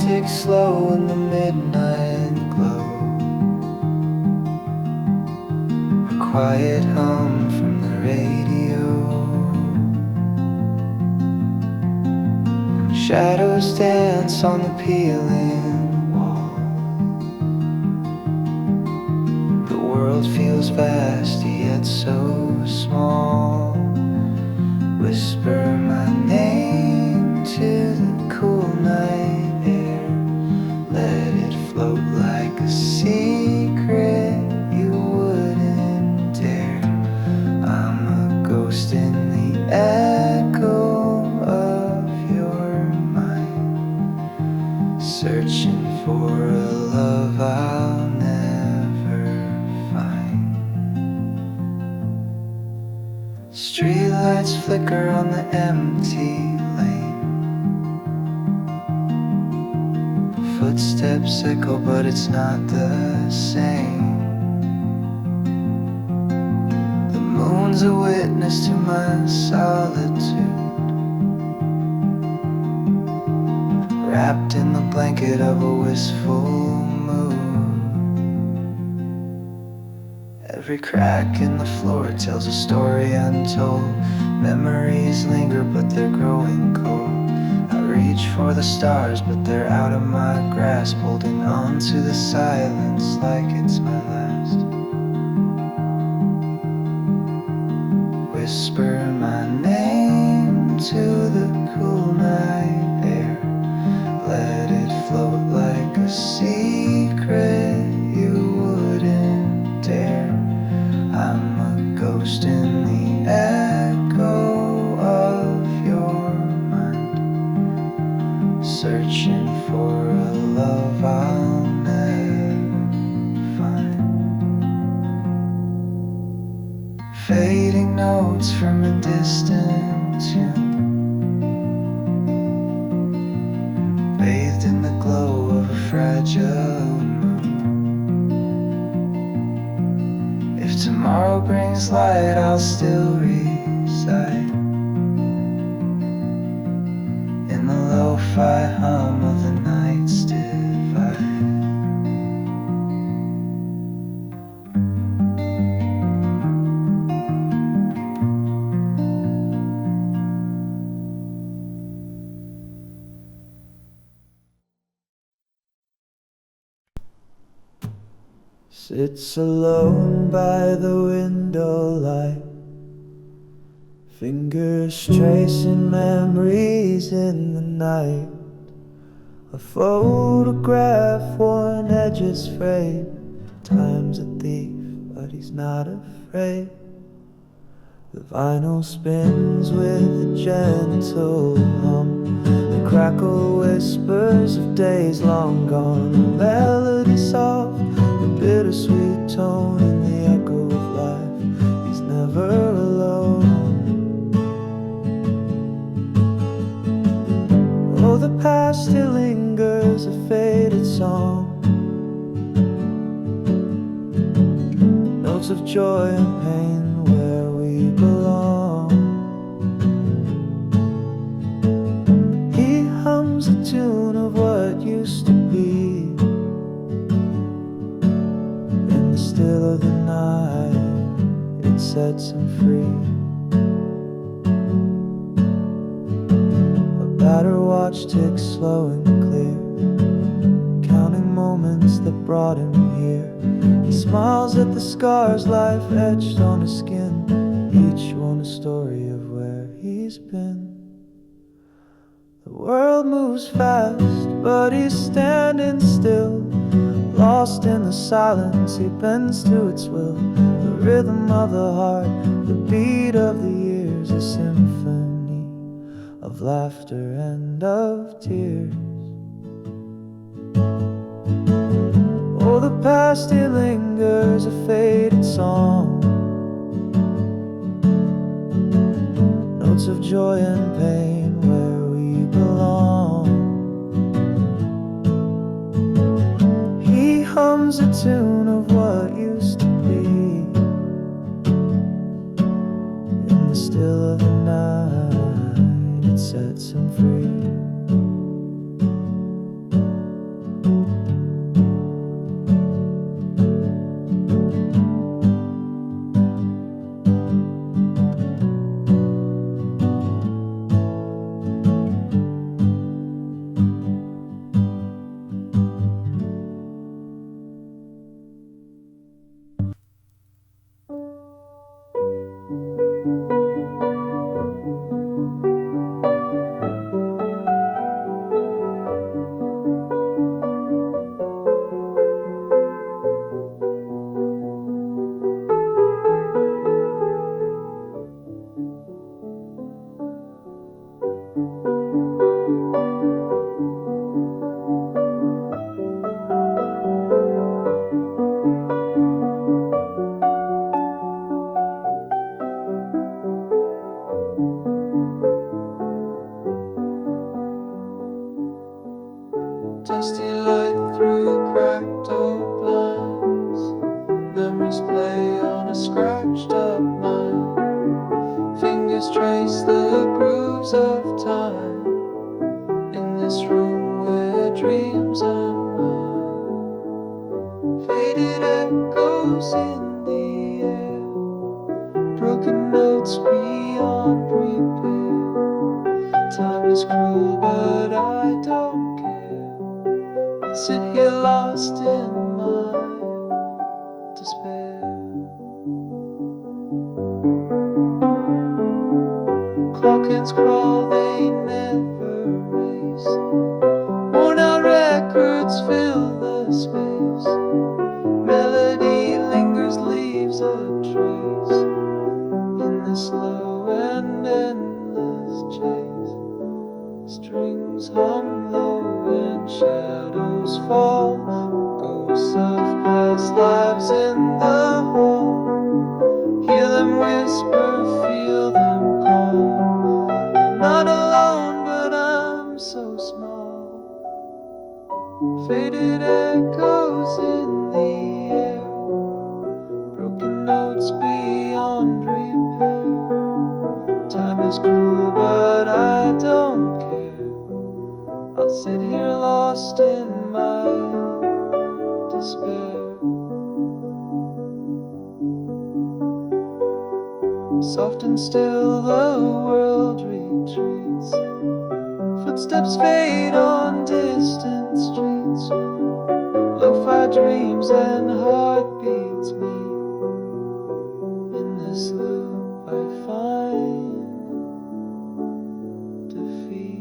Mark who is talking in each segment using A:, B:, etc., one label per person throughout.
A: ticks slow in the midnight glow. A quiet hum from the radio. Shadows dance on the peeling wall. The world feels vast yet so small. Whisper my name to the cool night air. Let it float like a secret you wouldn't dare. I'm a ghost in the echo of your mind, searching for a love I'll never find. Streetlights flicker on the empty lane. Footsteps echo, but it's not the same. The moon's a witness to my solitude, wrapped in the blanket of a wistful mood. Every crack in the floor tells a story untold. Memories linger, but they're growing cold. I reach for the stars, but they're out of my grasp, holding on to the silence like it's my last. Whisper my name to the cool night air. Let it float like a secret you wouldn't dare. I'm a ghost in the echo of your mind, searching for a love I'll never find. Fading notes from a distant tune, bathed in the glow of a fragile moon. If tomorrow brings light, I'll still reside in the lo-fi hum of the night's divide. Sits alone by the window light, fingers tracing memories in the night. A photograph, one edges frayed. Time's a thief, but he's not afraid. The vinyl spins with a gentle hum. The crackle whispers of days long gone. The melody soft, the bittersweet tone in the echo of life. He's never alone. Oh, the past still lingers, a faded song. Notes of joy and pain where we belong. He hums a tune of what used to be. In the still of the night, it sets him free. A battered watch ticks slow and clear, counting moments that brought him here. He smiles at the scars life etched on his skin, each one a story of where he's been. The world moves fast, but he's standing still, lost in the silence, he bends to its will. The rhythm of the heart, the beat of the years, a symphony of laughter and of tears. Oh, the past it lingers, a faded song. Notes of joy and pain where we belong. He hums a tune of what used to be. In the still of the night, it sets him free. cracked door blinds. Memories play on a scratched up mind. Fingers trace the grooves of time in this room where dreams unwind. Faded echoes in the air, broken notes beyond repair. Time is cruel, but I don't care. I sit here lost in my despair. Clock hands crawl, they never race. Worn out records fill the space. Melody lingers, leaves a trace in the slow and endless chase. Strings hum low and shadows fall. Ghosts of past lives in the hall. Hear them whisper, feel them call. I'm not alone, but I'm so small. Faded echoes in the air, broken notes beyond repair. Time is cruel, but I don't care. I'll sit here lost in my despair. Soft and still the world retreats. Footsteps fade on distant streets. Lo-fi dreams and heartbeats meet. In this loop I find defeat.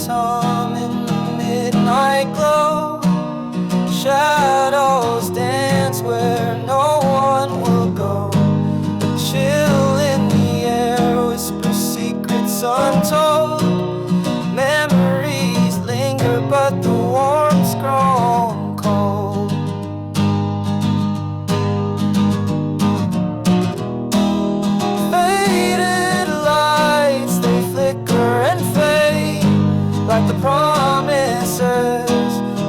A: Hum in the midnight glow. Shadows dance where no one will go. The chill in the air whispers secrets untold. Memories linger, but the warmth's grown cold. Faded lights, they flicker and fade like the promises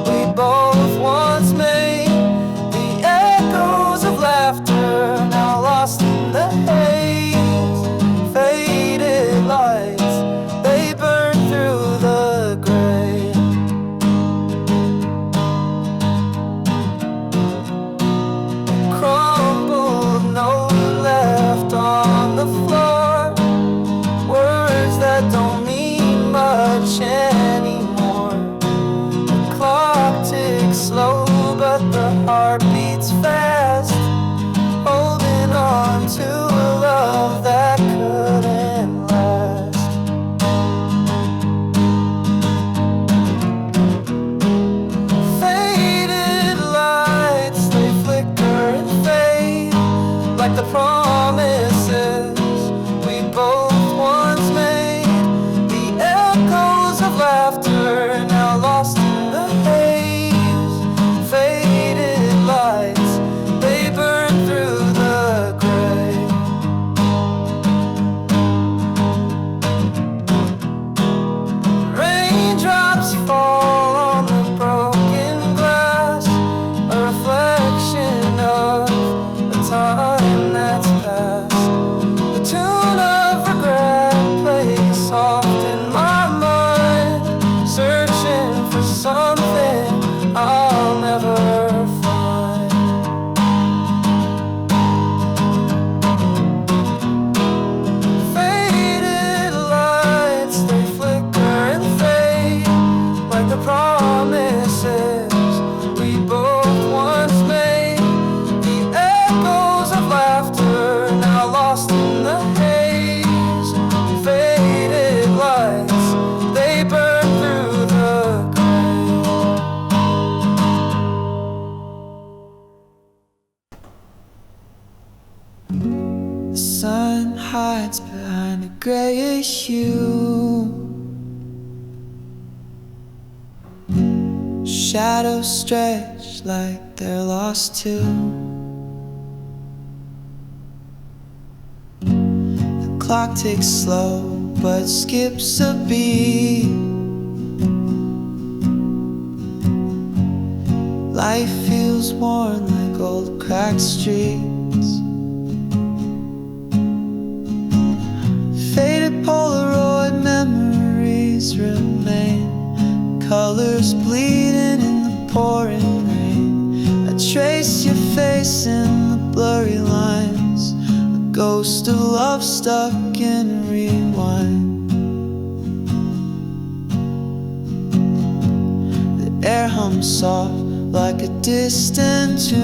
A: we both once made. The echoes of laughter now lost in the haze. Faded lights, kinda grayish hue. Shadows stretch like they're lost too. The clock ticks slow but skips a beat. Life feels worn like old cracked streets. Faded Polaroid memories remain, colors bleeding in the pouring rain. I trace your face in the blurry lines, a ghost of love stuck in rewind. The air hums soft like a distant tune,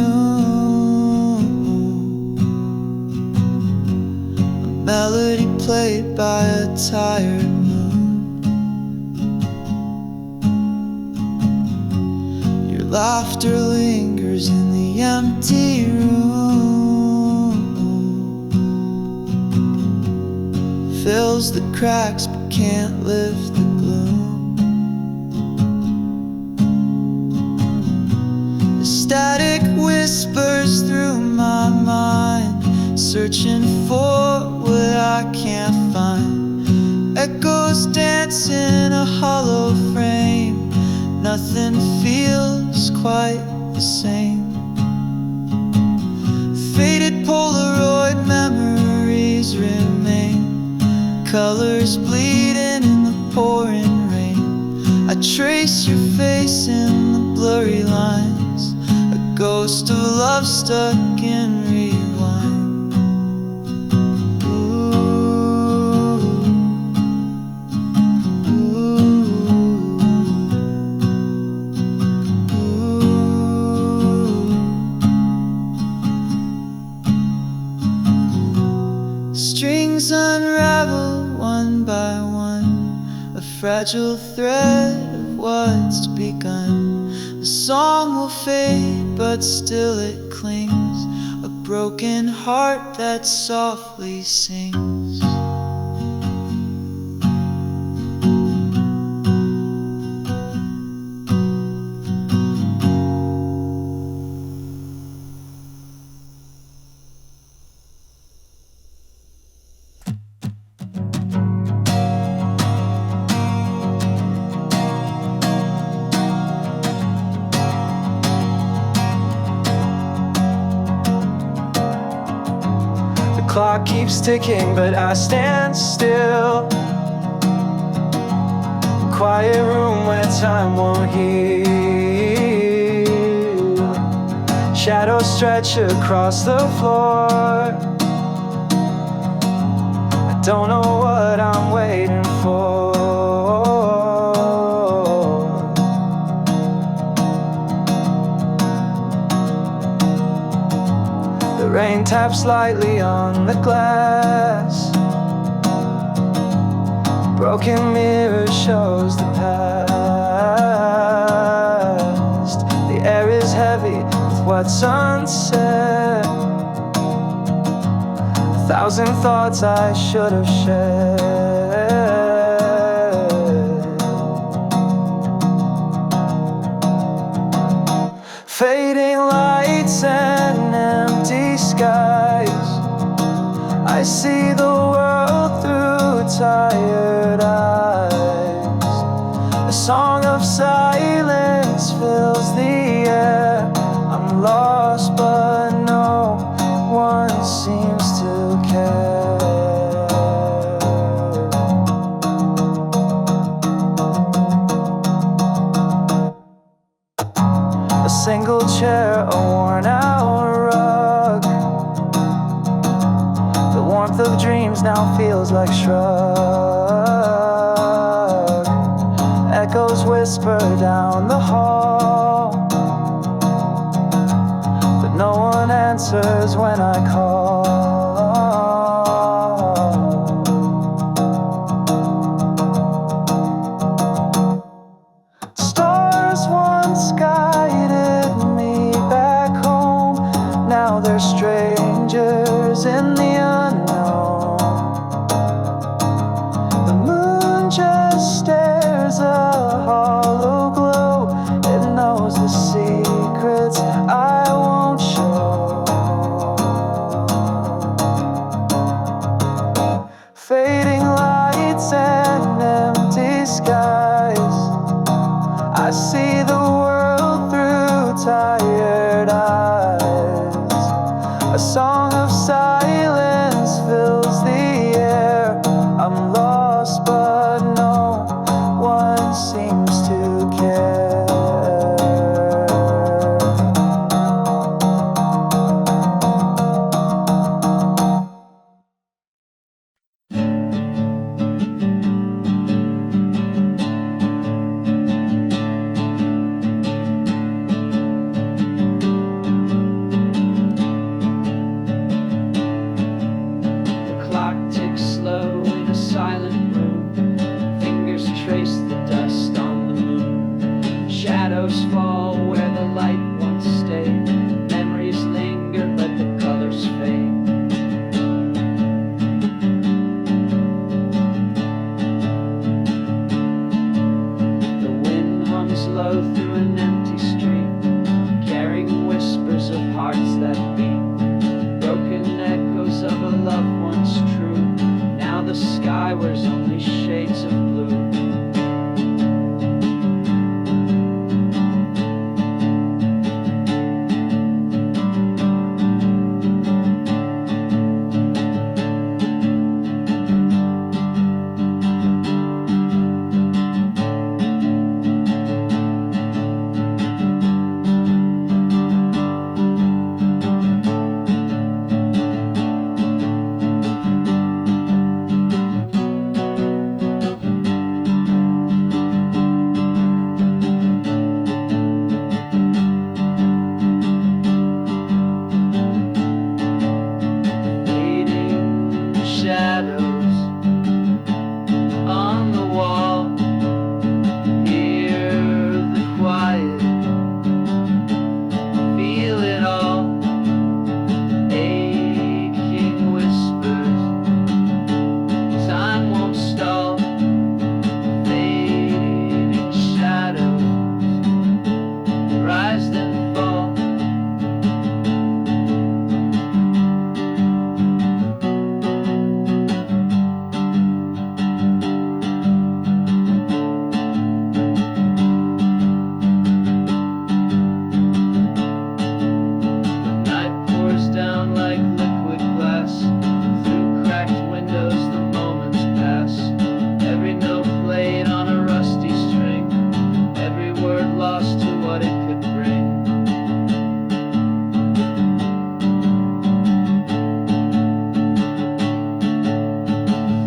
A: a melody played by a tired moon. Your laughter lingers in the empty room, fills the cracks but can't lift the gloom. Static whispers through my mind, searching for what I can't find. Echoes dance in a hollow frame, nothing feels quite the same. Faded Polaroid memories remain, colors bleeding in the pouring rain. I trace your face in the blurry lines, a ghost of love stuck in rewind. Ooh, ooh, ooh. Strings unravel one by one, a fragile thread of what's begun. The song will fade, but still it clings, a broken heart that softly sings. The clock keeps ticking, but I stand still. Quiet room where time won't heal. Shadows stretch across the floor. I don't know what I'm waiting for. The rain taps lightly on the glass. Broken mirror shows the past. The air is heavy with what's unsaid. 1,000 thoughts I should have shared. Fading lights and empty skies, I see the world through tired eyes. A song of silence fills the air. I'm lost but no one seems to care. A single chair, a worn out rug. The warmth of dreams now feels like shrug. Echoes whisper down the hall, but no one answers when I call. Stars once guided me back home, now they're strangers in the unknown. there's only shades of blue. Shadows on the wall, hear the quiet, feel it all, aching whispers, time won't stall, fading shadows, rise then fall. Down like liquid glass, through cracked windows the moments pass. Every note played on a rusty string, every word lost to what it could bring.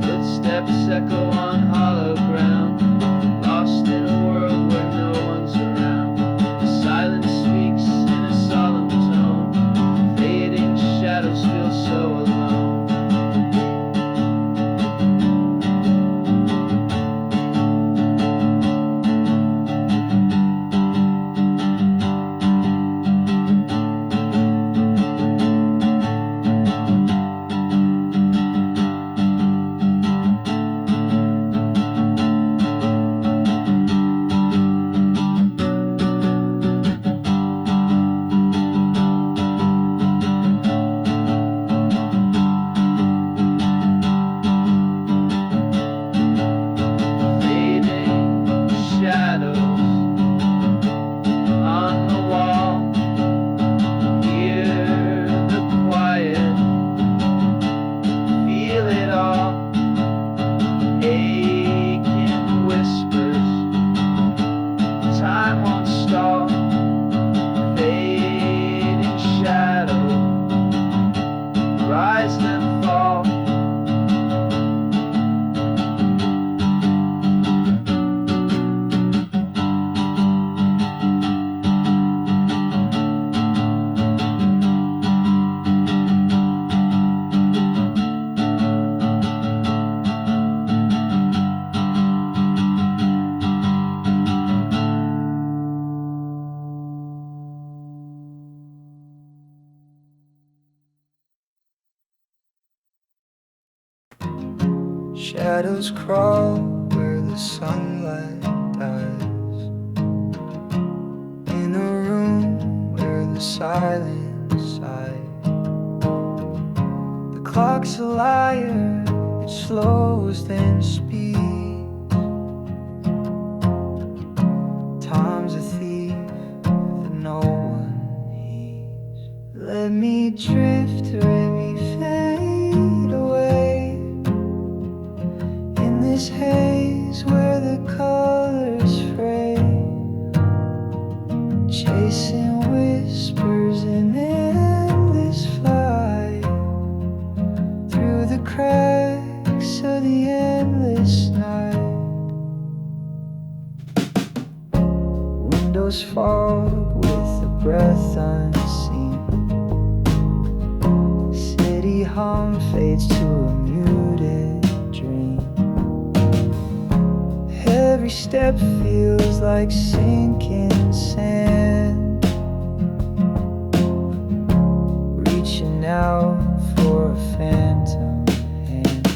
A: Footsteps echo on hollow ground, lost in a world where no one's around. The silence speaks in a solemn tone, shadows feel so alone. Time won't stall, fading shadow, rise then fall. Shadows crawl where the sunlight dies, in a room where the silence sighs. The clock's a liar, it slows then speeds. Time's a thief that no one heeds. Let me drift, let me fade away in this haze where the colors fray, chasing whispers in endless flight through the cracks of the endless night. Windows fog with a breath unseen, city hum fades to a muted dream. Every step feels like sinking sand, reaching out for a phantom hand.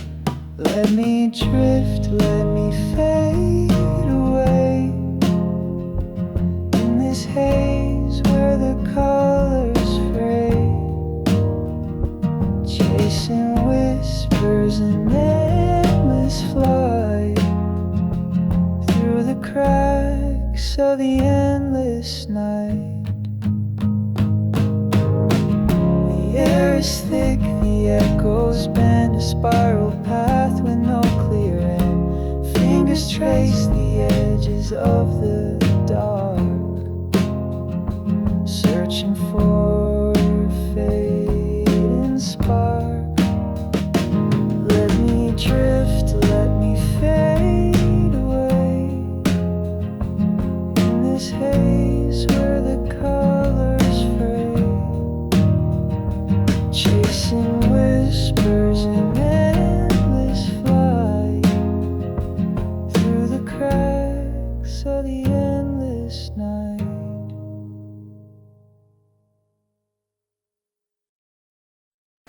A: Let me drift, let me fade away in this haze where the colors fray, chasing whispers in endless flight of the endless night. The air is thick, the echoes bend a spiral path with no clear end. Fingers trace the edges of the dark, searching for a fading spark. Let me drift, let me fade away in this haze where the colors fade, chasing whispers